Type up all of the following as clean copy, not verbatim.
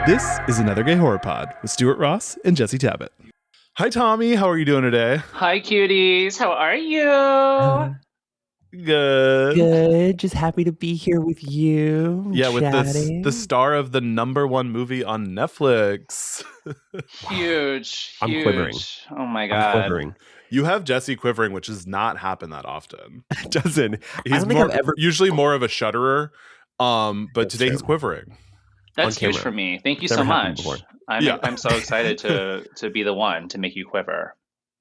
This is Another Gay Horror Pod with Stuart Ross and Jesse Tabbitt. Hi, Tommy. How are you doing today? Hi, cuties. How are you? Good. Good. Just happy to be here with you. Yeah, with chatting. the star of the #1 movie on Netflix. Huge. I'm quivering. Oh my I'm god. quivering. You have Jesse quivering, which does not happen that often. It doesn't. He's usually more of a shudderer, but That's today true. he's quivering. That's On huge camera. for me. Thank you It's so never happened much. before. I'm so excited to be the one to make you quiver.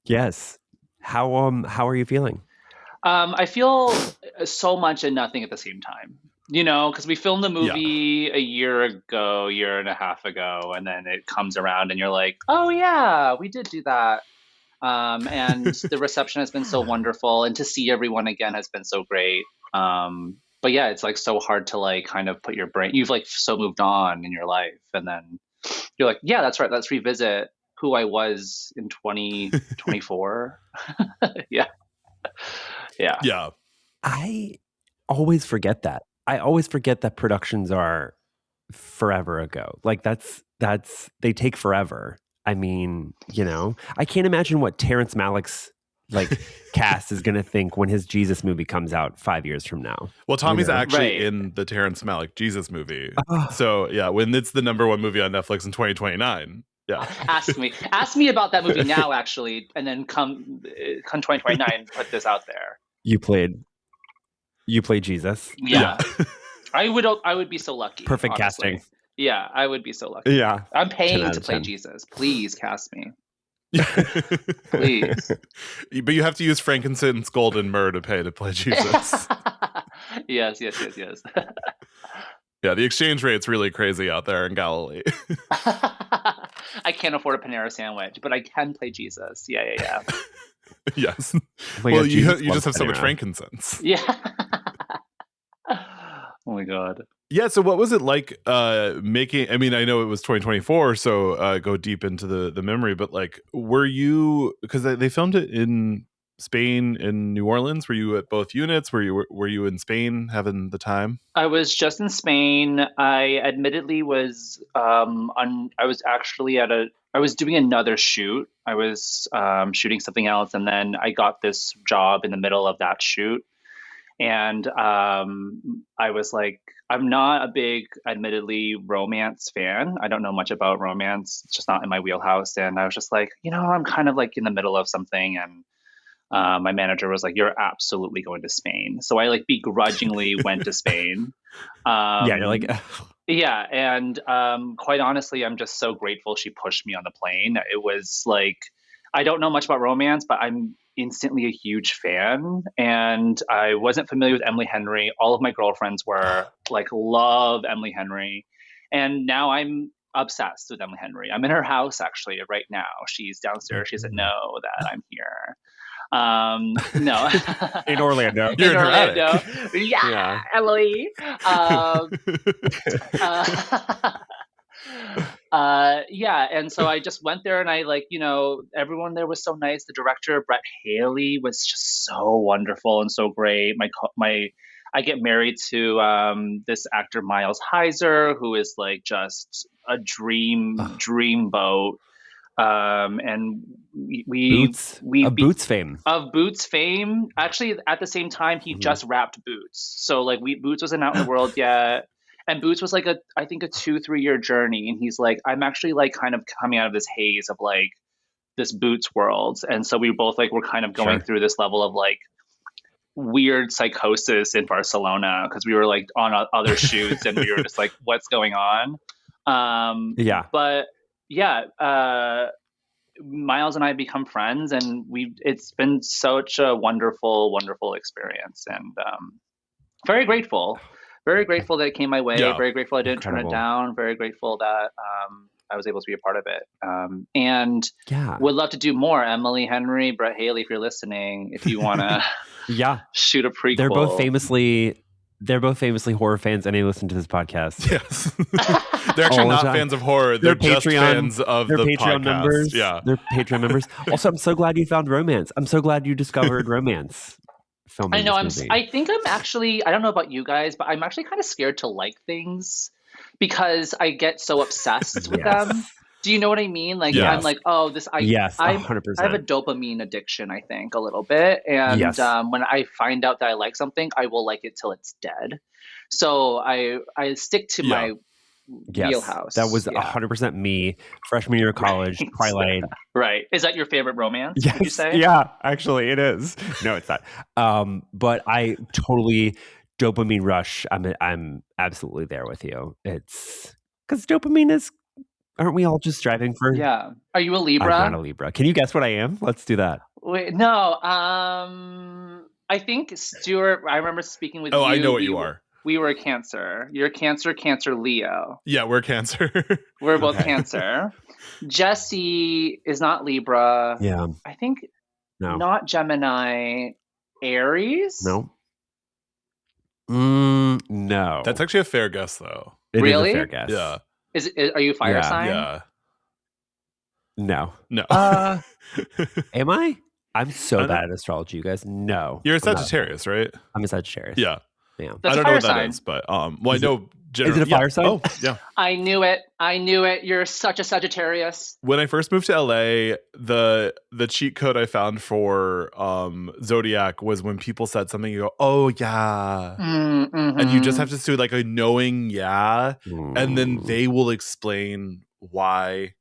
Yes. How are you feeling? I feel so much and nothing at the same time. You know, because we filmed the movie a year and a half ago, and then it comes around and you're like, oh yeah, we did do that. And the reception has been so wonderful, and to see everyone again has been so great. But yeah, it's like so hard to like kind of put your brain, you've like so moved on in your life, and then you're like, yeah, that's right, let's revisit who I was in 2024. Yeah. I always forget that. I always forget that productions are forever ago. Like that's they take forever. I mean, you know, I can't imagine what Terrence Malick's like cast is going to think when his Jesus movie comes out 5 years from now. Well, Tommy's actually Right. in the Terrence Malick Jesus movie. So yeah, when it's the #1 movie on Netflix in 2029. Yeah. Ask me about that movie now, actually, and then come 2029, put this out there. You played Jesus. Yeah. I would be so lucky. Perfect honestly. casting. Yeah, I would be so lucky. Yeah. I'm 10 paying out to of play 10. Jesus. Please cast me. Please. But you have to use frankincense, gold, and myrrh to pay to play Jesus. Yes. Yeah, the exchange rate's really crazy out there in Galilee. I can't afford a Panera sandwich, but I can play Jesus. Yeah. Yes. Oh my Well, God, you Jesus just loves have so much Panera. frankincense. Yeah. Oh my god. Yeah, so what was it like making, I mean, I know it was 2024, so go deep into the memory, but like, were you, because they filmed it in Spain and New Orleans, were you at both units? Were you in Spain having the time? I was just in Spain. I admittedly was I was doing another shoot. I was shooting something else, and then I got this job in the middle of that shoot. And I was like, I'm not a big, admittedly, romance fan. I don't know much about romance. It's just not in my wheelhouse. And I was just like, I'm kind of like in the middle of something. And my manager was like, you're absolutely going to Spain. So I like begrudgingly went to Spain. Yeah, you're like, Yeah. And quite honestly, I'm just so grateful she pushed me on the plane. It was like, I don't know much about romance, but I'm instantly a huge fan. And I wasn't familiar with Emily Henry. All of my girlfriends were like, love Emily Henry. And now I'm obsessed with Emily Henry. I'm in her house actually right now. She's downstairs. She doesn't know that I'm here. No. in Orlando. You're in her attic. Yeah, Emily. Yeah, and so I just went there, and I everyone there was so nice. The director, Brett Haley, was just so wonderful and so great. I get married to this actor Miles Heiser, who is like just a dreamboat. And Boots fame. Of Boots fame. Actually, at the same time, he just wrapped Boots. So like Boots wasn't out in the world yet. And Boots was like I think a 2-3 year journey. And he's like, I'm actually like kind of coming out of this haze of like this Boots world. And so we both like were kind of going through this level of like weird psychosis in Barcelona because we were like on other shoots and we were just like, what's going on? But yeah, Miles and I become friends, and it's been such a wonderful, wonderful experience, and very grateful that it came my way. Yeah. Very grateful I didn't Incredible. turn it down. Very grateful that I was able to be a part of it. And would love to do more. Emily Henry, Brett Haley, if you're listening, if you want to shoot a prequel. They're both famously horror fans, and they listen to this podcast. Yes. They're actually not fans of horror. They're just fans of the Patreon podcast. members. Yeah. They're Patreon members. Also, I'm so glad you found romance. I'm so glad you discovered romance. I know. I think I'm actually, I don't know about you guys, but I'm actually kind of scared to like things. because I get so obsessed with them. Do you know what I mean? Like Yes. I'm like, oh, this Yes, I 100%. have a dopamine addiction, I think, a little bit. And Yes. when I find out that I like something, I will like it till it's dead. So I stick to my wheelhouse. That was 100% me. Freshman year of college, Twilight. Right. Is that your favorite romance? Yes. Would you say? Yeah, actually it is. No, it's not. But I totally dopamine rush. I'm absolutely there with you. It's because dopamine is. Aren't we all just striving for? Yeah. Are you a Libra? I'm not a Libra. Can you guess what I am? Let's do that. Wait, no. I think Stuart. I remember speaking with you. Oh, I know what you are. We were a Cancer. You're Cancer, Leo. Yeah, we're Cancer. We're both Cancer. Jesse is not Libra. Yeah. I think not Gemini. Aries? No. No. That's actually a fair guess, though. It really? is a fair guess. Yeah. Are you a fire sign? Yeah. No. Am I? I'm so bad at astrology, you guys. No. You're a Sagittarius, right? I'm a Sagittarius. Yeah. That's I don't know what sign. that is, but I know generally. Is it a fire sign? Oh, yeah. I knew it. You're such a Sagittarius. When I first moved to LA, the cheat code I found for Zodiac was when people said something, you go, "Oh yeah," and you just have to do like a knowing and then they will explain why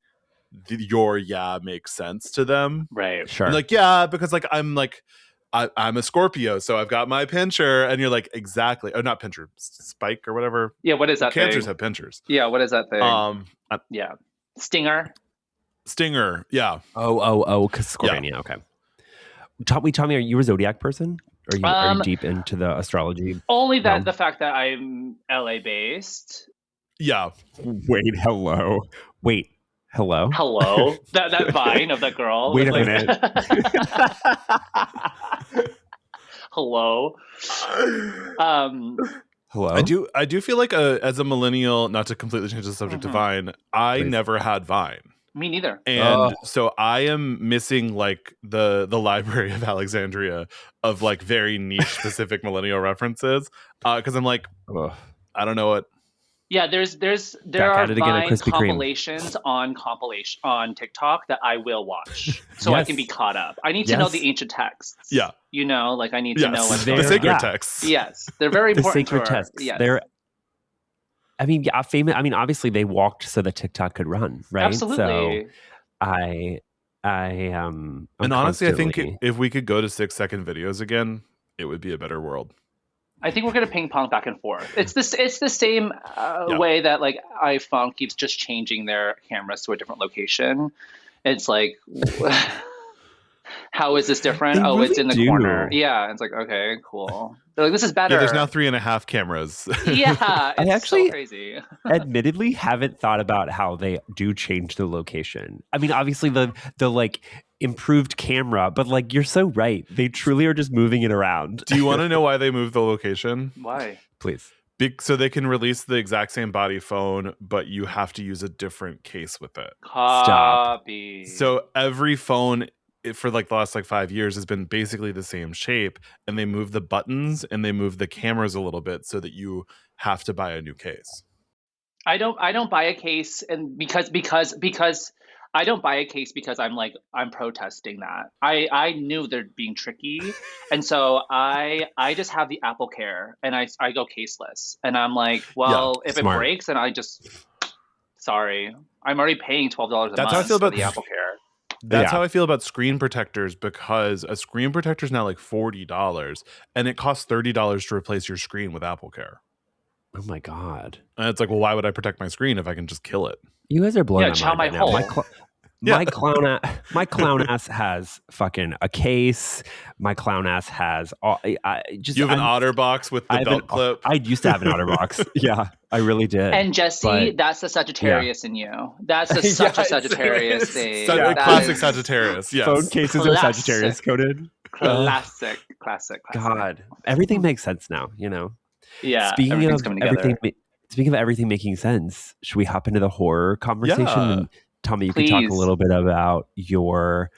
your makes sense to them. Right. Sure. And like because like I'm a Scorpio, so I've got my pincher, and you're like, exactly. Oh, not pincher, spike or whatever. Yeah, what is that? Cancers thing? have pinchers. Yeah, what is that thing? Yeah, Stinger. Yeah. Oh, because Scorpion. Yeah. Okay. Tell me, are you a Zodiac person? Are you deep into the astrology? Only that the fact that I'm LA based. Yeah. Wait. Hello. That vine of that girl. Wait a minute. Hello. Hello. I do feel like as a millennial, not to completely change the subject to Vine, I never had Vine. Me neither. And so I am missing like the Library of Alexandria of like very niche specific millennial references. Because I'm like, I don't know what. Yeah, there are Vine compilations on TikTok that I will watch so I can be caught up. I need to know the ancient texts. Yeah, like I need to know what's the sacred texts. Yes, they're very important. The sacred texts. Yes. They're. I mean, obviously they walked so that TikTok could run, right? Absolutely. So I and honestly, I think if we could go to 6-second videos again, it would be a better world. I think we're going to ping pong back and forth. It's the same way that like iPhone keeps just changing their cameras to a different location. It's like, how is this different? It's in the corner. Yeah, it's like, okay, cool. They're like, this is better. Yeah, there's now 3.5 cameras. Yeah, it's I actually so crazy. admittedly haven't thought about how they do change the location. I mean, obviously the like improved camera, but like you're so right. They truly are just moving it around. Do you want to know why they moved the location? Why? Please. So they can release the exact same body phone, but you have to use a different case with it. Copy. So every phone for like the last like 5 years has been basically the same shape, and they move the buttons and they move the cameras a little bit so that you have to buy a new case. I don't buy a case, and because I don't buy a case because I'm protesting that. I knew they're being tricky, and so I just have the Apple Care and I go caseless, and I'm like, well, if smart. It breaks, then I just sorry, I'm already paying $12 a month how I feel about for the Apple Care. That's how I feel about screen protectors, because a screen protector is now like $40 and it costs $30 to replace your screen with Apple Care. Oh my God. And it's like, well, why would I protect my screen if I can just kill it? You guys are blowing my mind right now. My clown ass has fucking a case. My clown ass has you have an OtterBox with the belt clip. I used to have an OtterBox. Yeah, I really did. And Jesse, that's the Sagittarius in you. That's such a Sagittarius thing. Classic Sagittarius. Yes. Phone cases are Sagittarius coded. Classic. God, everything makes sense now. Yeah. Speaking of everything making sense, should we hop into the horror conversation? Yeah. And Tommy, you could talk a little bit about your,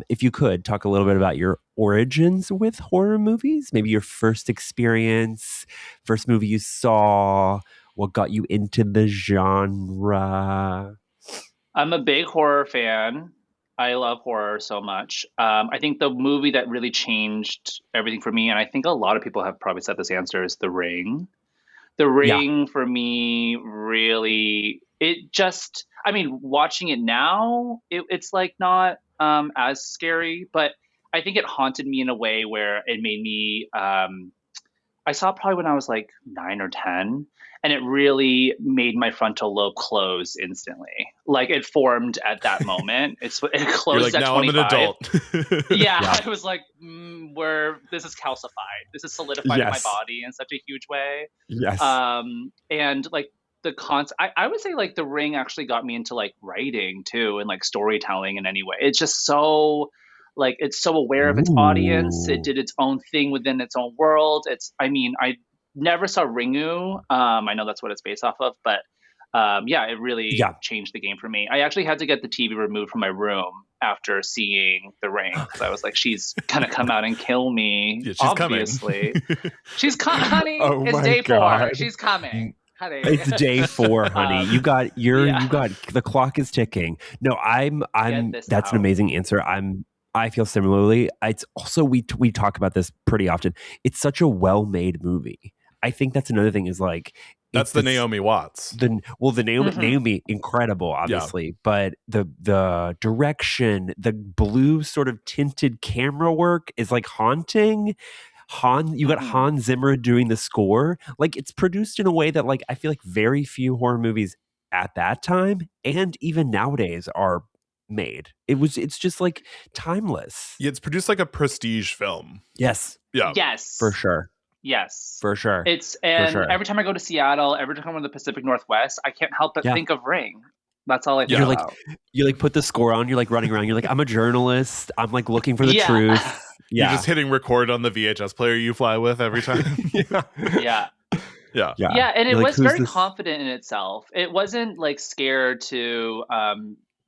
if you could talk a little bit about your origins with horror movies, maybe your first experience, first movie you saw, What got you into the genre? I'm a big horror fan. I love horror so much. I think the movie that really changed everything for me, and I think a lot of people have probably said this answer, is The Ring. The Yeah. Ring for me really, it just, I mean, watching it now, it's like not as scary, but I think it haunted me in a way where it made me, I saw it probably when I was like 9 or 10, and it really made my frontal lobe close instantly. Like it formed at that moment. It You're closed like, at now I'm an 25. adult. Yeah, Yeah. I was like, where this is calcified. This is solidified in my Yes. body in such a huge way. Yes. And like I would say like The Ring actually got me into like writing too and like storytelling in any way. It's just so like it's so aware of its audience. It Ooh. did its own thing within its own world. I mean, I never saw Ringu. I know that's what it's based off of, but yeah, it really Yeah. changed the game for me. I actually had to get the TV removed from my room after seeing The Ring because I was like, she's gonna come out and kill me. Yeah, she's obviously, coming. she's honey. Oh It's my day 4. God. She's coming, honey. It's day 4, honey. You got yeah. the clock is ticking. No, I'm Get this that's an out. amazing answer. I feel similarly. It's also we talk about this pretty often. It's such a well-made movie. I think that's another thing is like That's the Naomi Watts. The Naomi, Mhm. Naomi, incredible, obviously, but the direction, the blue sort of tinted camera work is like haunting. You got Mhm. Hans Zimmer doing the score. Like it's produced in a way that like I feel like very few horror movies at that time and even nowadays are made. It's just like timeless. Yeah, it's produced like a prestige film. Yes, Yeah. Yes. for sure. Yes. For sure. And every time I go to Seattle, every time I'm in the Pacific Northwest, I can't help but Yeah. think of Ring. That's all I think You're like about. you like put the score on, you're like running around, you're like, I'm a journalist, I'm like looking for the truth. You're Yeah. just hitting record on the VHS player you fly with every time. Yeah. Yeah. Yeah, and it You're like, was who's very this? confident in itself. It wasn't like scared to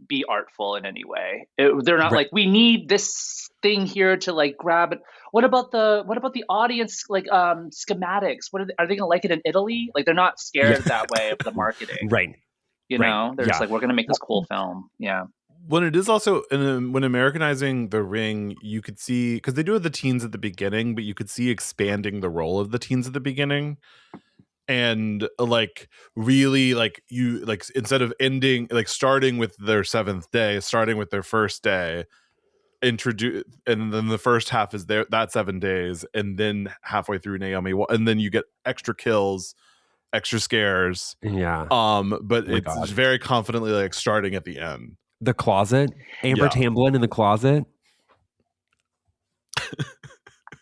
be artful in any way. They're not Right. like we need this thing here to like grab it. What about the audience like schematics? What are they gonna like it in Italy? Like they're not scared that way of the marketing. Right. You Right. know, they're just like we're gonna make this cool film. Yeah. When it is also when Americanizing The Ring, you could see because they do have the teens at the beginning, but you could see expanding the role of the teens at the beginning. And like really like you like instead of ending like starting with their 7th day, starting with their first day, introduce, and then the first half is that 7 days, and then halfway through Naomi, and then you get extra kills, extra scares. Yeah. But my it's God. very confidently like starting at the end. The closet. Amber Yeah. Tamblyn in the closet.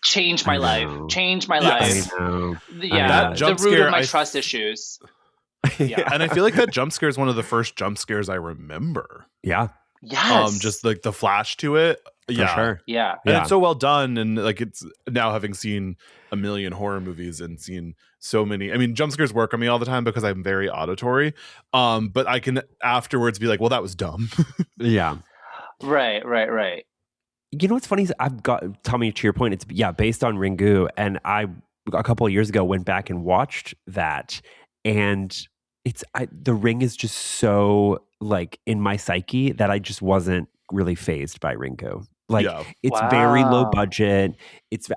Change my I life. know. Change my Yes. life. I know. Yeah. That The jump root scare, of my I trust f- issues. Yeah. And I feel like that jump scare is one of the first jump scares I remember. Yeah. Yes. Just like the flash to it. For Yeah. sure. Yeah. And Yeah. it's so well done, and like it's now having seen a million horror movies and seen so many. I mean, jump scares work on me all the time because I'm very auditory. But I can afterwards be like, well, that was dumb. Yeah. Right. You know what's funny is tell me to your point, it's based on Ringu, and I a couple of years ago went back and watched that, and The Ring is just so like in my psyche that I just wasn't really phased by Ringu. Like Yeah. it's very low Wow. budget.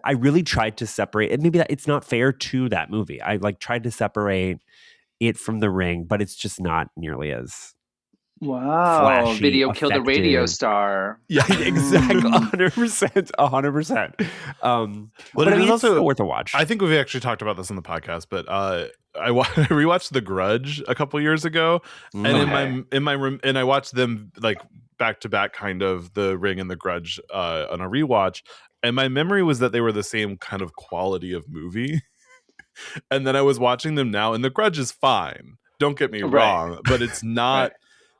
I really tried to separate, and maybe it's not fair to that movie. I like tried to separate it from The Ring, but it's just not nearly as Wow. flashy, Video killed the radio effective. star. Yeah, exactly. 100%. Well, But it I mean, is it's also still worth a watch. I think we've actually talked about this on the podcast, but I rewatched The Grudge a couple years ago, and Okay. in my room, and I watched them like back to back, kind of The Ring and The Grudge on a rewatch, and my memory was that they were the same kind of quality of movie. And then I was watching them now, and The Grudge is fine. Don't get me Right. wrong, but it's not Right.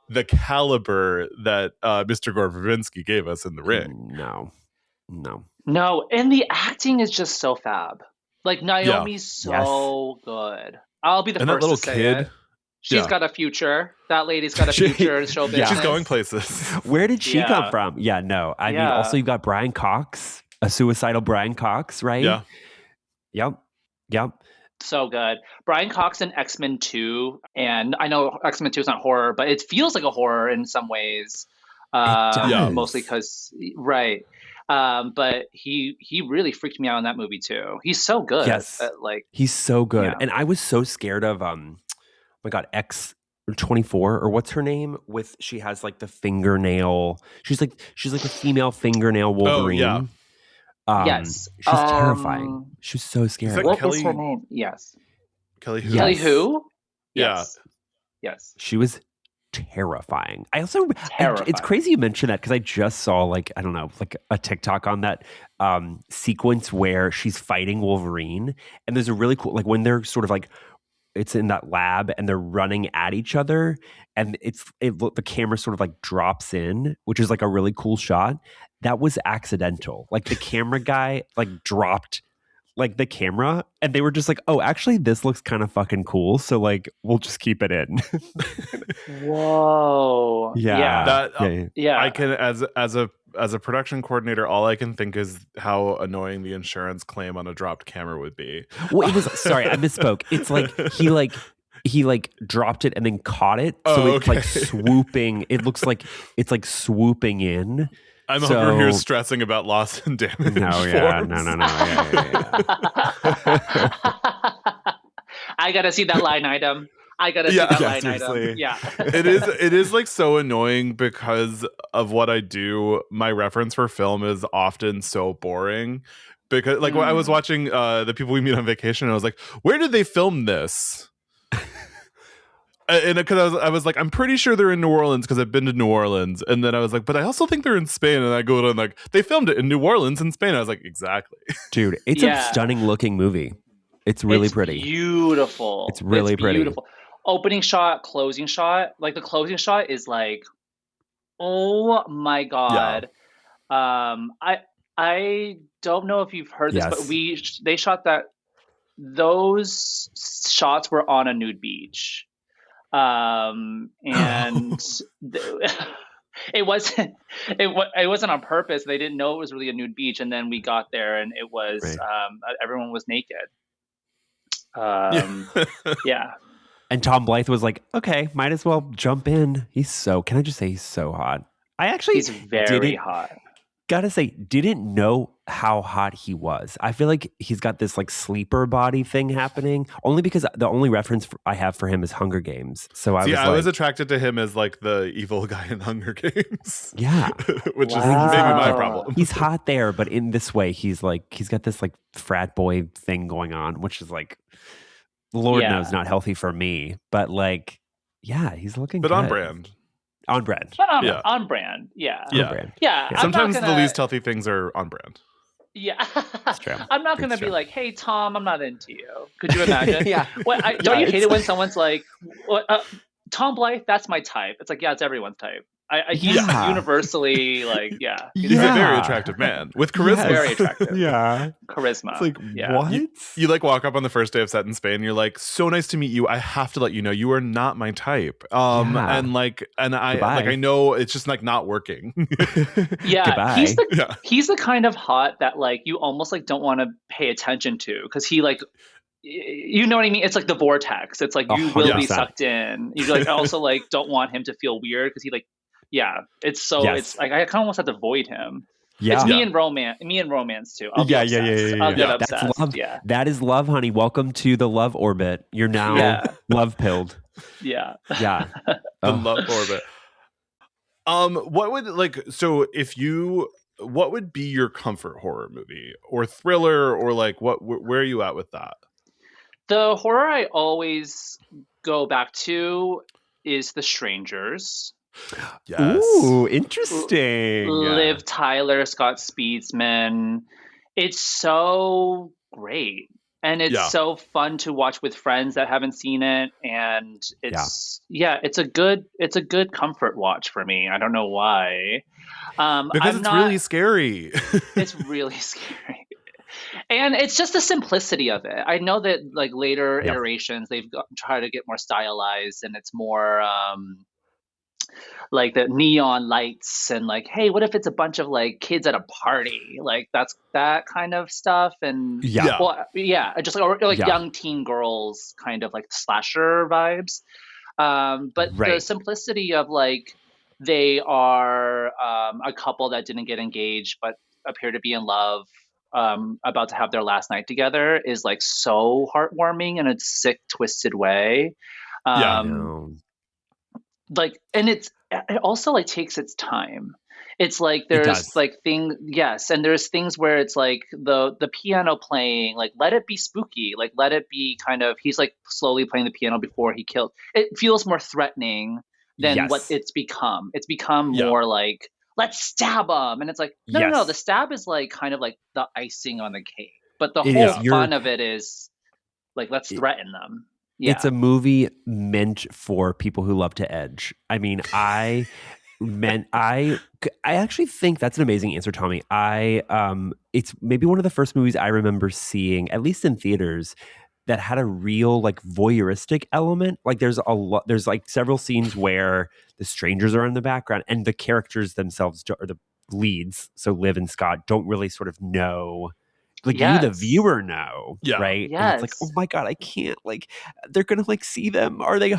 the caliber that Mr. Gore Verbinski gave us in The Ring. No. No, and the acting is just so fab. Like Naomi's so good. I'll be the And that first little to say kid. it. She's got a future. That lady's got a future in show Yeah. business. She's going places. Where did she Yeah. come from? Yeah, no. I mean, also you've got Brian Cox, a suicidal Brian Cox, right? Yeah. Yep. So good. Brian Cox in X-Men 2, and I know X-Men 2 is not horror, but it feels like a horror in some ways. It Mostly does. because, right. But he really freaked me out in that movie too. He's so good. Yes. Like, He's so good. yeah. And I was so scared of oh my god, X-24 or what's her name? She has like the fingernail. She's like a female fingernail Oh yeah. Wolverine. Yes. She's terrifying. She was so Is scary. that What is her Kelly? name? Yes. Kelly who? Kelly Yes. who? Yeah. Yes. Yes. She was terrifying. I also Terrifying. it's crazy you mentioned that because I just saw like I don't know like a TikTok on that sequence where she's fighting Wolverine, and there's a really cool like when they're sort of like it's in that lab and they're running at each other, and the camera sort of like drops in, which is like a really cool shot. That was accidental. Like the camera guy like dropped like the camera and they were just like, oh, actually this looks kind of fucking cool. So like we'll just keep it in. Whoa. Yeah. That Yeah. I can as a production coordinator, all I can think is how annoying the insurance claim on a dropped camera would be. Well, it was sorry, I misspoke. It's like he dropped it and then caught it. So it's like swooping. It looks like it's like swooping in. I'm over here stressing about loss and damage. No. Yeah. I gotta see that line item. I gotta see that line item. Yeah. It is like so annoying because of what I do. My reference for film is often so boring. Because like when I was watching The People We Meet on Vacation, and I was like, where did they film this? And because I was like, I'm pretty sure they're in New Orleans because I've been to New Orleans. And then I was like, but I also think they're in Spain. And I go to like, they filmed it in New Orleans and Spain. I was like, exactly. Dude, it's a stunning looking movie. It's really pretty. Beautiful. It's really pretty. Beautiful. Opening shot, closing shot. Like the closing shot is like, oh my God. Yeah. I don't know if you've heard this, but they shot that. Those shots were on a nude beach. And it wasn't on purpose. They didn't know it was really a nude beach, and then we got there and it was everyone was naked. Yeah. And Tom Blythe was like, okay, might as well jump in. Can I just say he's so hot? He's very hot. Gotta say, didn't know how hot he was. I feel like he's got this like sleeper body thing happening only because the only reference I have for him is Hunger Games. So I was attracted to him as like the evil guy in Hunger Games. Yeah. Which is maybe my problem. He's hot there, but in this way, he's got this like frat boy thing going on, which is like, Lord knows not healthy for me. But like, yeah, he's looking good. On brand. On brand. Yeah. On brand. Yeah. Sometimes the least healthy things are on brand. Yeah. That's true. I'm not going to be like, hey, Tom, I'm not into you. Could you imagine? Don't you hate it when someone's like, Tom Blythe, that's my type. It's like, yeah, it's everyone's type. He's universally like, he's a very attractive man with charisma. Yes. Very attractive. Yeah. Charisma. It's like, what? You like walk up on the first day of set in Spain and you're like, so nice to meet you. I have to let you know you are not my type. And I know it's just like not working. Yeah. He's the kind of hot that like you almost like don't want to pay attention to because he like, you know what I mean? It's like the vortex. It's like you will be sucked in. You like also like don't want him to feel weird because he like, it's like I kind of almost have to avoid him. Yeah. It's me and romance too. I'll get obsessed. That's love. Yeah. That is love, honey. Welcome to the love orbit. You're now love pilled. Yeah. Yeah. The love orbit. What would be your comfort horror movie or thriller or like where are you at with that? The horror I always go back to is The Strangers. Yes. Ooh, interesting. Liv Tyler, Scott Speedsman. It's so great. And it's so fun to watch with friends that haven't seen it. And it's a good comfort watch for me. I don't know why. Because it's really scary. It's really scary. And it's just the simplicity of it. I know that like later iterations, they've tried to get more stylized and it's more like the neon lights and like, hey, what if it's a bunch of like kids at a party? Like that's that kind of stuff. And Yeah. well, yeah, just like or like Yeah. young teen girls kind of like slasher vibes. But the Right. simplicity of like they are a couple that didn't get engaged but appear to be in love, about to have their last night together, is like so heartwarming in a sick, twisted way. Yeah. I Um, know. like, and it also like takes its time. It's like It there's does. like yes, and there's things where it's like the piano playing, like let it be spooky, like let it be kind of, he's like slowly playing the piano before he killed. It feels more threatening than what Yes. it's become. It's become Yeah. more like let's stab him, and it's like no, no, no. The Yes. stab is like kind of like the icing on the cake, but the It whole is. Yeah. You're fun of it is like let's threaten them. It's Yeah. a movie meant for people who love to edge. I mean, I actually think that's an amazing answer, Tommy. It's maybe one of the first movies I remember seeing, at least in theaters, that had a real like voyeuristic element. Like there's like several scenes where the strangers are in the background and the characters themselves or the leads, so Liv and Scott, don't really sort of know. Like you, the Yes. viewer, know, Yeah. right? And it's like, oh Yes. my god, I can't. Like, they're gonna like see them. Are they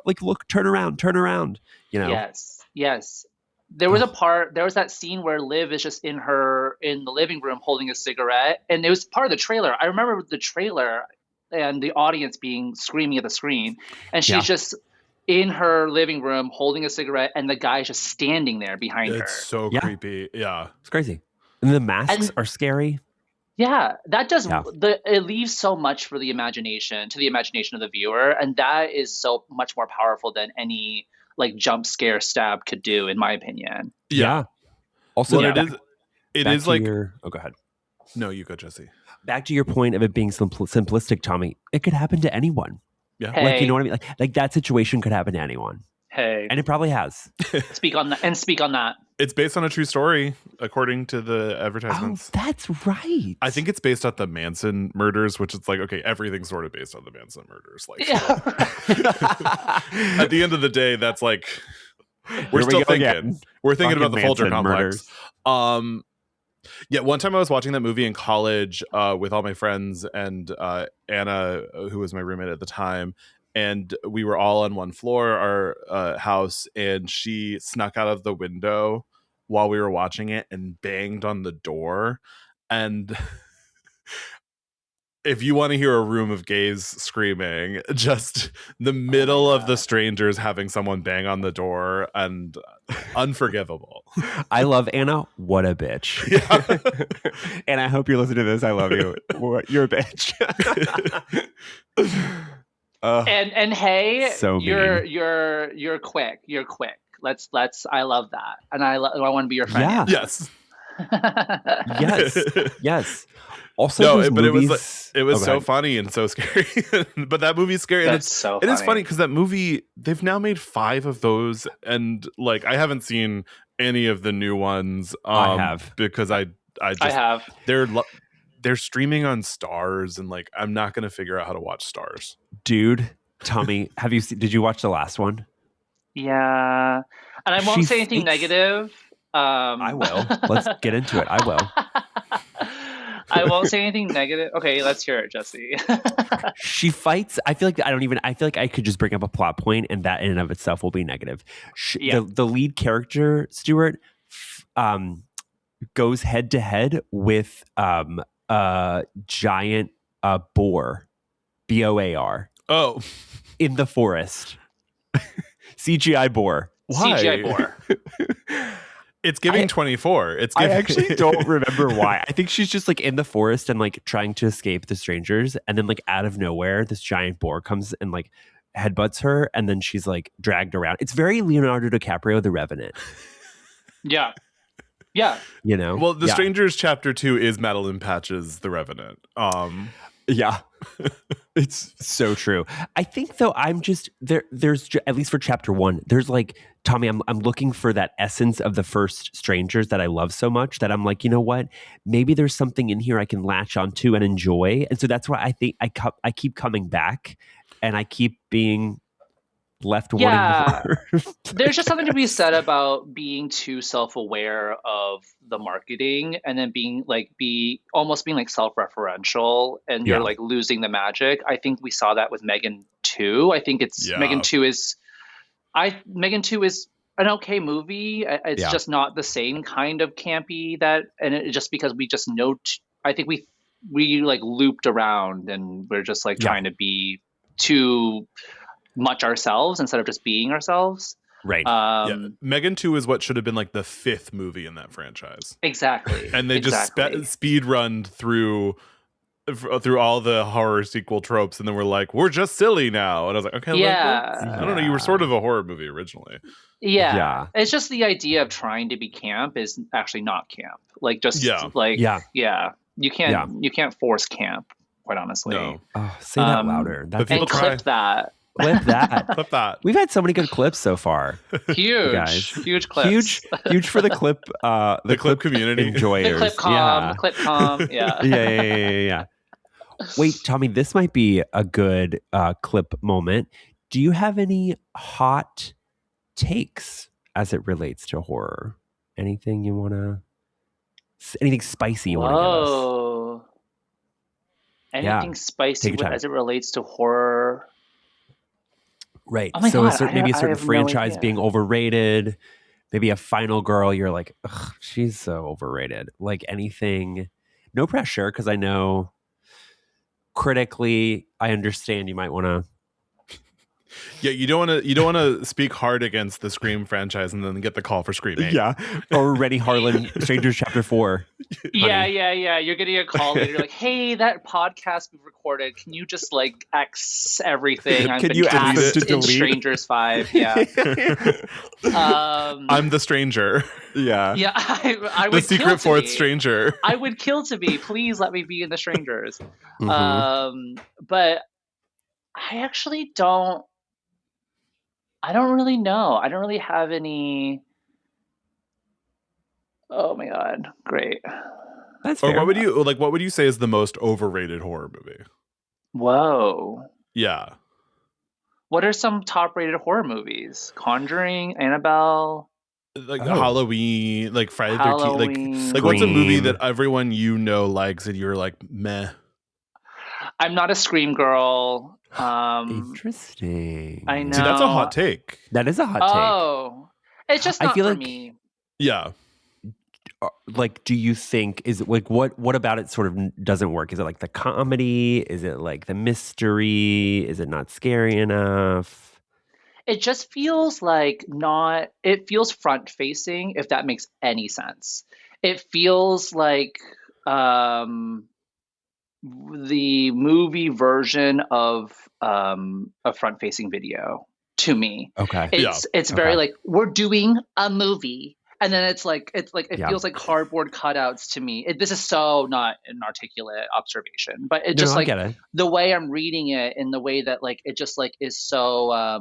like look? Turn around, turn around. You know? Yes, yes. There was a Oh, part, there was that scene where Liv is just in the living room holding a cigarette, and it was part of the trailer. I remember the trailer and the audience being screaming at the screen, and she's yeah, just in her living room holding a cigarette, and the guy's just standing there behind It's her. so yeah. creepy. Yeah. It's crazy. And the masks And are scary. yeah, that does Yeah. it leaves so much for the imagination, to the imagination of the viewer, and that is so much more powerful than any like jump scare stab could do, in my opinion. Yeah. Also, Well, Yeah. it back is to like, your. Oh, go ahead. no, you go, Jesse. Back to your point of it being simplistic, Tommy. It could happen to anyone. Yeah. Like, you know Hey, what I mean? Like that situation could happen to anyone, hey, and it probably has. speak on that and speak on that. It's based on a true story, according to the Oh, advertisements. that's right. I think it's based on the Manson murders, which is like, okay, everything's sort of based on the Manson murders. Like, Yeah. at the end of the day, that's like, Here we're we still go thinking. again. We're thinking Fucking about the Folger Manson complex. murders. Yeah, one time I was watching that movie in college with all my friends and Anna, who was my roommate at the time, and we were all on one floor, our house, and she snuck out of the window while we were watching it and banged on the door. And if you want to hear a room of gays screaming, just the middle of the strangers having someone bang on the door, and unforgivable. I love Anna. What a bitch. Yeah. And I hope you're listening to this. I love you. You're a bitch. And hey, So mean. you're quick. You're quick. Let's I love that. And I want to be your friend. Yeah. Yes. Yes. Yes. Also, No, those but movies, it was oh, go so ahead. funny and so scary. But that movie's scary, and That's so it is funny. funny because that movie, they've now made 5 of those, and like I haven't seen any of the new ones. I have. Because I I just have. they're streaming on Stars, and like I'm not gonna figure out how to watch Stars. Dude, Tommy, did you watch the last one? Yeah. And I won't She say anything fights- negative. I will. Let's get into it. I will. I won't say anything negative. Okay, let's hear it, Jesse. She fights. I feel like I could just bring up a plot point, and that in and of itself will be negative. Yeah. The lead character, Stuart, goes head to head with a giant boar, BOAR, Oh, in the forest. CGI boar. why? CGI boar. It's giving 24. It's I giving actually don't remember why. I think she's just like in the forest and like trying to escape the strangers, and then like out of nowhere, this giant boar comes and like headbutts her, and then she's like dragged around. It's very Leonardo DiCaprio, The Revenant. Yeah. Yeah. You know. Well, The Yeah. Strangers Chapter 2 is Madeline Patch's The Revenant. Yeah. It's so true. I think though I'm just there's at least for chapter 1, there's like, Tommy, I'm looking for that essence of the first strangers that I love so much that I'm like, you know what? Maybe there's something in here I can latch onto and enjoy. And so that's why I think I keep coming back, and I keep being left Yeah. wanting more. There's just something to be said about being too self-aware of the marketing and then being like almost being like self-referential, and you're Yeah. like losing the magic. I think we saw that with Megan 2. I think it's Yeah. Megan 2 is Megan 2 is an okay movie. It's Yeah. just not the same kind of campy just because we just know I think we like looped around and we're just like Yeah. trying to be too much ourselves instead of just being ourselves. Right. Yeah, Megan 2 is what should have been like the 5th movie in that franchise. Exactly. And they just speed runned through all the horror sequel tropes, and then we're like, we're just silly now. And I was like, okay, yeah. I don't know, you were sort of a horror movie originally. Yeah. It's just the idea of trying to be camp is actually not camp. Like just like you can't force camp, quite honestly. No. Oh, say that louder. But people and clip that. Clip that. Clip that. We've had so many good clips so far. Huge, guys. Huge clips. Huge for the clip. The clip community enjoyers. The clip com. Yeah. Yeah. Wait, Tommy, this might be a good clip moment. Do you have any hot takes as it relates to horror? Anything you want to? Anything spicy you want to give us? Whoa. Anything spicy as it relates to horror? Right. Oh my so God, maybe a certain have no franchise idea. being overrated. Maybe a final girl, you're like, ugh, she's so overrated. Like anything, no pressure, because I know critically, I understand you might want to. Yeah, you don't want to speak hard against the Scream franchise and then get the call for Scream 8. Yeah, or Rennie Harlan, Strangers Chapter 4. Yeah. You're getting a call later. You're like, hey, that podcast we recorded. Can you just like X everything? I've been cast in Strangers 5. Yeah. I'm the stranger. Yeah. Yeah. I the would secret kill fourth to be. stranger. I would kill to be. Please let me be in the Strangers. Mm-hmm. But I actually don't. I don't really know. I don't really have any. Oh my God! Great. That's fair. Or what would you say is the most overrated horror movie? Whoa. Yeah. What are some top-rated horror movies? Conjuring, Annabelle, Halloween, like Friday the 13th. Like what's a movie that everyone likes and you're like, meh? I'm not a Scream girl. Interesting. I know. See, that's a hot take. That is a hot take. Oh, it's just not for me. Yeah. Like, do you think what about it sort of doesn't work? Is it like the comedy? Is it like the mystery? Is it not scary enough? It just feels like it feels front facing, if that makes any sense. It feels like the movie version of a front facing video to me. Okay. It's very like, we're doing a movie. And then it feels like cardboard cutouts to me. This is so not an articulate observation, but it just the way I'm reading it, in the way that like it just like is so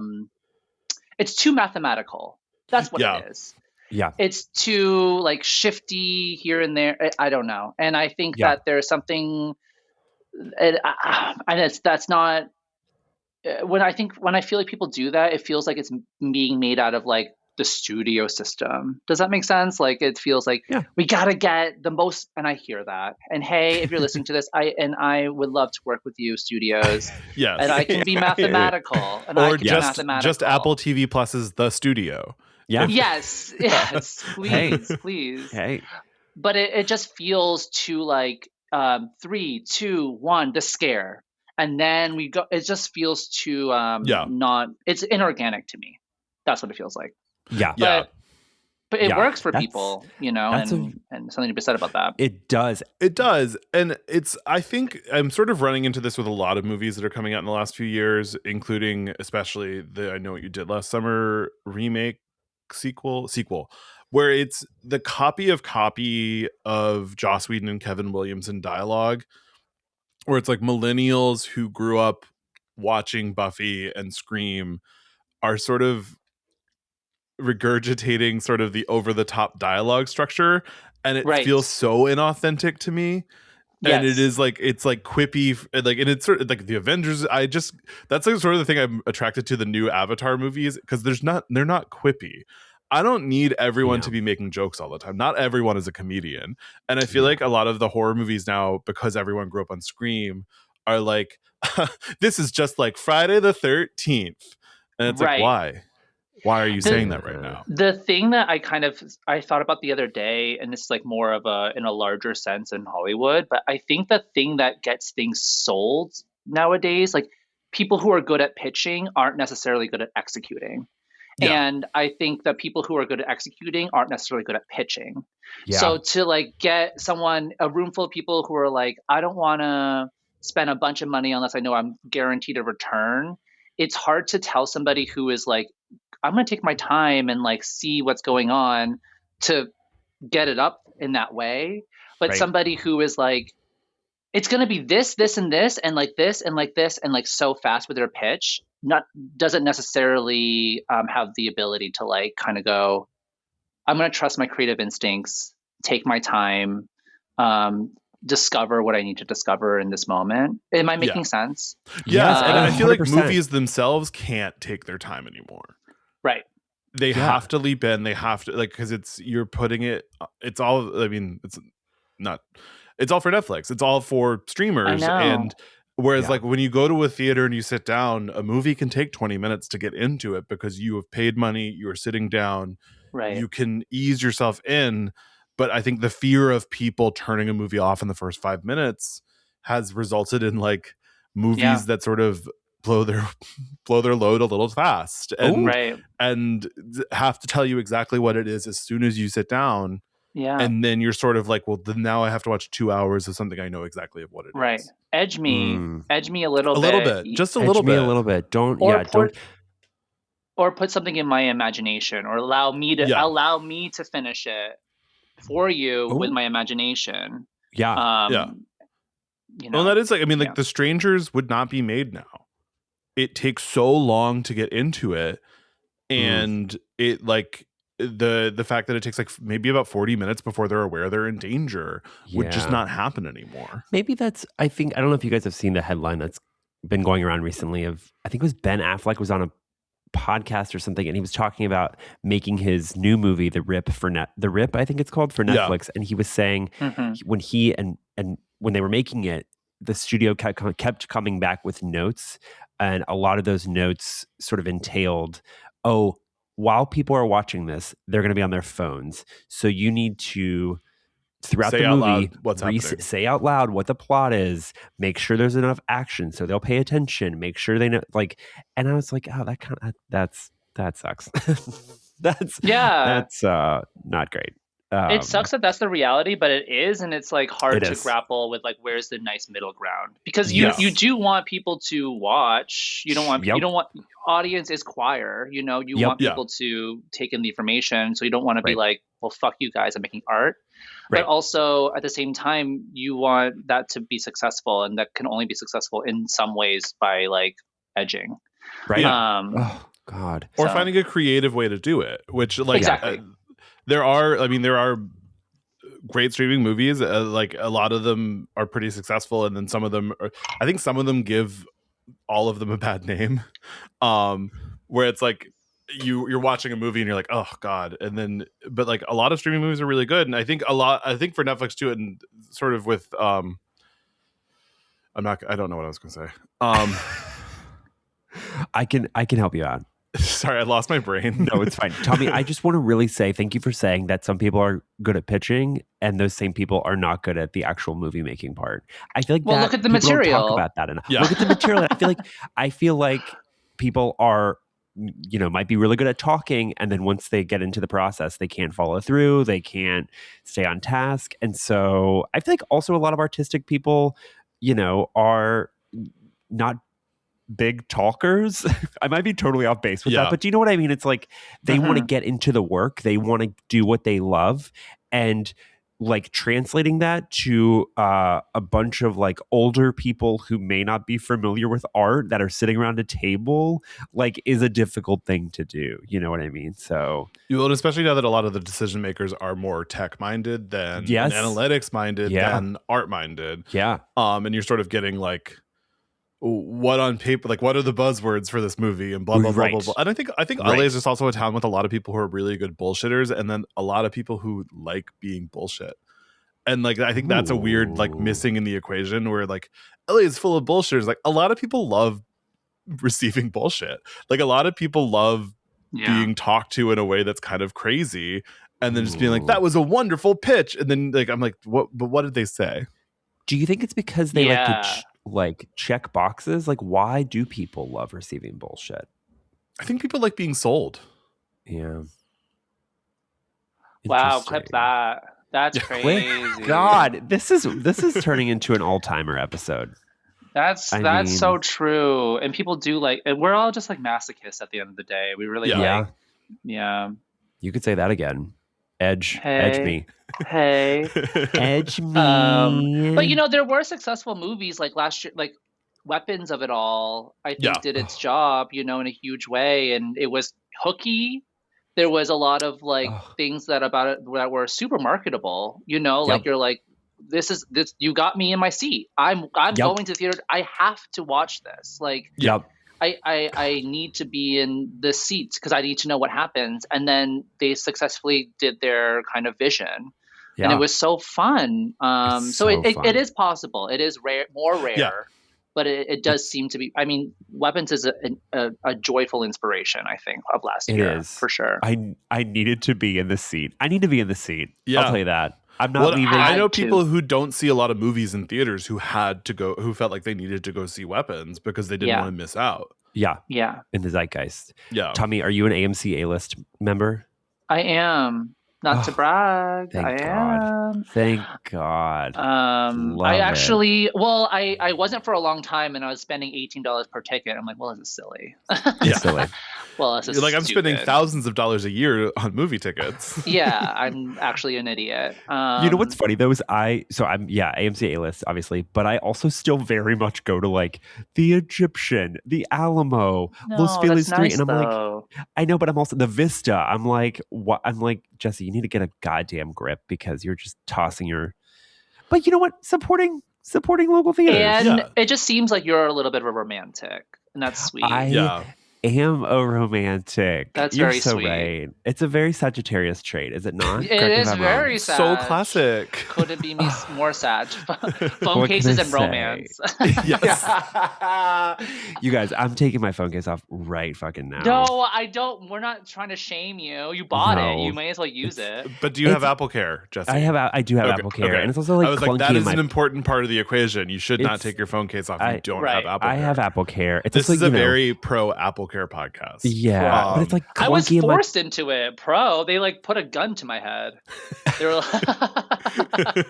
it's too mathematical. That's what it is. Yeah. It's too like shifty here and there. I don't know. And I think that there's something, and that's not when I feel like people do that, it feels like it's being made out of like the studio system. Does that make sense? Like it feels like we gotta get the most, and I hear that. And hey, if you're listening to this, I would love to work with you, studios. Yes. And I can be mathematical. And or I can be just mathematical. Apple TV Plus's The Studio. Yeah. Yes. Please. Hey. But it just feels too like 3, 2, 1, the scare. And then we go, it just feels too not, it's inorganic to me. That's what it feels like. Yeah. But it works for people, and something to be said about that. It does. And I think I'm sort of running into this with a lot of movies that are coming out in the last few years, including especially the I Know What You Did Last Summer remake sequel, where it's the copy of Joss Whedon and Kevin Williamson dialogue, where it's like millennials who grew up watching Buffy and Scream are sort of regurgitating sort of the over the top dialogue structure, and it feels so inauthentic to me And Yes. it is like, it's like quippy, like, and it's sort of like the Avengers. That's like sort of the thing I'm attracted to the new Avatar movies, because they're not quippy. I don't need everyone to be making jokes all the time. Not everyone is a comedian. And I feel like a lot of the horror movies now, because everyone grew up on Scream, are like, this is just like Friday the 13th. And it's like, why? Why are you saying that right now? The thing that I thought about the other day, and this is like more of in a larger sense in Hollywood, but I think the thing that gets things sold nowadays, like people who are good at pitching aren't necessarily good at executing. Yeah. And I think that people who are good at executing aren't necessarily good at pitching. Yeah. So to like get a room full of people who are like, I don't want to spend a bunch of money unless I know I'm guaranteed a return. It's hard to tell somebody who is like, I'm going to take my time and like see what's going on to get it up in that way. But somebody who is like, it's going to be this, this, and this, and like this, and like this, and like so fast with their pitch, doesn't necessarily have the ability to like kind of go, I'm going to trust my creative instincts, take my time, discover what I need to discover in this moment. Am I making sense? Yes, and I feel like movies themselves can't take their time anymore. Right. They have to leap in. They have to, like, because you're putting it's all, I mean, it's all for Netflix. It's all for streamers. And whereas like when you go to a theater and you sit down, a movie can take 20 minutes to get into it because you have paid money, you are sitting down, you can ease yourself in. But I think the fear of people turning a movie off in the first 5 minutes has resulted in like movies that sort of blow their load a little fast and have to tell you exactly what it is as soon as you sit down. Yeah. And then you're sort of like, well, then now I have to watch 2 hours of something I know exactly of what it is. Edge me a little bit. Just a little bit. A little bit. Don't or put something in my imagination, or allow me to finish it for you with my imagination. You know, well, that is like, I mean, like The Strangers would not be made now. It takes so long to get into it, and it like the fact that it takes like maybe about 40 minutes before they're aware they're in danger would just not happen anymore. Maybe I don't know if you guys have seen the headline that's been going around recently of, I think it was Ben Affleck was on a podcast or something, and he was talking about making his new movie The Rip I think it's called, for Netflix. And he was saying when he and when they were making it, the studio kept coming back with notes, and a lot of those notes sort of entailed, while people are watching this, they're going to be on their phones, so you need to, throughout the movie, say out loud what the plot is, make sure there's enough action so they'll pay attention, make sure they know, like. And I was like, that sucks. that's not great. It sucks that that's the reality, but it is, and it's like hard to grapple with like where's the nice middle ground, because you do want people to watch. You don't want audience is choir. You know, you want people to take in the information, so you don't want to be like, well, fuck you guys, I'm making art. But also at the same time, you want that to be successful, and that can only be successful in some ways by like edging. Right. Oh God. Or finding a creative way to do it, which like there are great streaming movies. Like a lot of them are pretty successful, and then some of them I think some of them give all of them a bad name. Where it's like you're watching a movie and you're like, oh God. And then, but like a lot of streaming movies are really good. And I think for Netflix too, and sort of with, I don't know what I was going to say. I can help you out. Sorry, I lost my brain. No, it's fine. Tommy, I just want to really say thank you for saying that some people are good at pitching and those same people are not good at the actual movie making part. I feel like look at the material. Don't talk about that enough. Yeah. Look at the material. I feel like people are, might be really good at talking, and then once they get into the process, they can't follow through, they can't stay on task. And so I feel like also a lot of artistic people, are not big talkers. I might be totally off base with that, but do you know what I mean? It's like they want to get into the work, they want to do what they love, and like translating that to a bunch of like older people who may not be familiar with art that are sitting around a table like is a difficult thing to do. You know what I mean? So and especially now that a lot of the decision makers are more tech minded than Yes. and analytics minded Yeah. than art minded. yeah, And you're sort of getting like what on paper, like what are the buzzwords for this movie and blah blah blah Right. blah blah. And I think Right. LA is just also a town with a lot of people who are really good bullshitters, and then a lot of people who like being bullshit. And like I think that's a weird like Ooh. missing in the equation where like LA is full of bullshitters. Like a lot of people love receiving bullshit. Like a lot of people love being talked to in a way that's kind of crazy, and then just being like, Ooh. that was a wonderful pitch. And then like I'm like, what did they say? Do you think it's because they Yeah. like to check boxes? Like, why do people love receiving bullshit? I think people like being sold. Yeah. Wow, clip Interesting. that. That's Quick. crazy. God, this is turning into an all-timer episode. That's I so mean- true. And people do like, and we're all just like masochists at the end of the day. We really Yeah. yeah. You could say that again. Edge Hey. me. Hey. Edge me. But you know, there were successful movies like last year, like Weapons of It All, I think Yeah. did its job, you know, in a huge way. And it was hooky. There was a lot of like Ugh. things that about it that were super marketable, you know, Yep. like you're like, this, you got me in my seat. I'm Yep. going to theater. I have to watch this. Like, Yep. I need to be in the seats because I need to know what happens. And then they successfully did their kind of vision. Yeah. And it was so fun. It's So so it fun. it is possible. It is rare, more rare, Yeah. but it does seem to be. I mean, Weapons is a joyful inspiration, I think, of last It year is. for sure. I needed to be in the seat. I need to be in the seat. Yeah. I'll tell you that. I'm not Well, leaving. I know Had to. people who don't see a lot of movies in theaters who felt like they needed to go see Weapons because they didn't Yeah. want to miss out. Yeah, Yeah, in the zeitgeist. Yeah. Tommy, are you an AMC A-list member? I am. Not to Oh, brag. thank I God. am. Thank God. Love I it. actually, well, I wasn't for a long time, and I was spending $18 per ticket. I'm like, well, this is silly. Yeah. Silly. Well, this is You're like, I'm spending stupid. thousands of dollars a year on movie tickets. Yeah, I'm actually an idiot. You know what's funny though is I'm AMC A-list obviously, but I also still very much go to like the Egyptian, the Alamo, Los Feliz 3, and I'm like, I know, but I'm also the Vista. I'm like, what? I'm like, Jesse, you need to get a goddamn grip because you're just tossing your. But you know what? Supporting local theaters. and Yeah. it just seems like you're a little bit of a romantic, and that's sweet. I Yeah. am a romantic. That's You're very so sweet. right. It's a very Sagittarius trait, is it not? It Correct me if is I'm very wrong. sad. So classic. Could it be more sad? Phone What cases can I and say? romance. Yes. You guys, I'm taking my phone case off right fucking now. No, I don't. We're not trying to shame you. You bought No. it. You may as well use it. But do you have It's- Apple Care, Jesse? I do have Okay, Apple Care, okay. and it's also like I was clunky like, that in is my. an important part of the equation. You should not It's- take your phone case off if I- you don't Right. have Apple I Care. have Apple Care. It's This also, is a you know, very pro Apple Care podcast. yeah, but it's like I was clunky in my. forced into it, pro. They like put a gun to my head. They were like,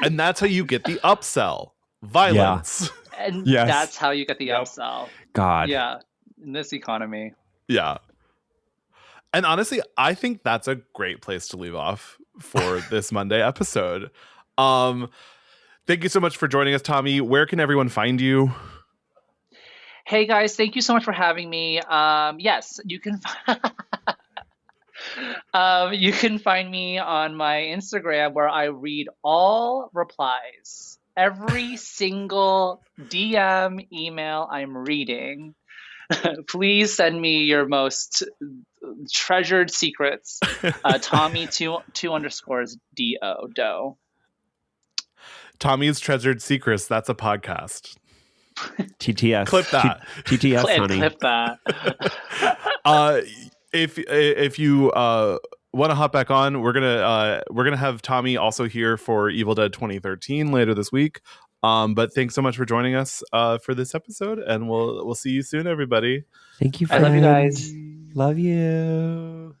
And that's how you get the upsell. Violence. and Yes. that's how you get the Yep. upsell. God, Yeah, in this economy. Yeah. And honestly, I think that's a great place to leave off for this Monday episode. Thank you so much for joining us, Tommy. Where can everyone find you? Hey guys, thank you so much for having me. Yes, you can. You can find me on my Instagram where I read all replies, every single DM, email I'm reading. Please send me your most treasured secrets. Tommy two underscores do. Tommy's Treasured Secrets. That's a podcast. TTS. Clip that. TTS, honey. Clip that. If you want to hop back on, we're gonna have Tommy also here for Evil Dead 2013 later this week. But thanks so much for joining us for this episode, and we'll see you soon, everybody. Thank you. I love you guys. friends. Love you.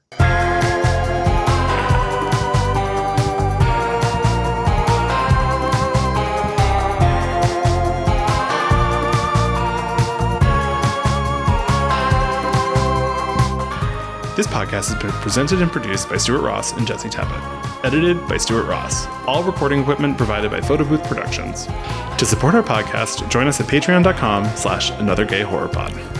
This podcast has been presented and produced by Stuart Ross and Jesse Tebbett. Edited by Stuart Ross. All recording equipment provided by Photo Booth Productions. To support our podcast, join us at patreon.com/anothergayhorrorpod.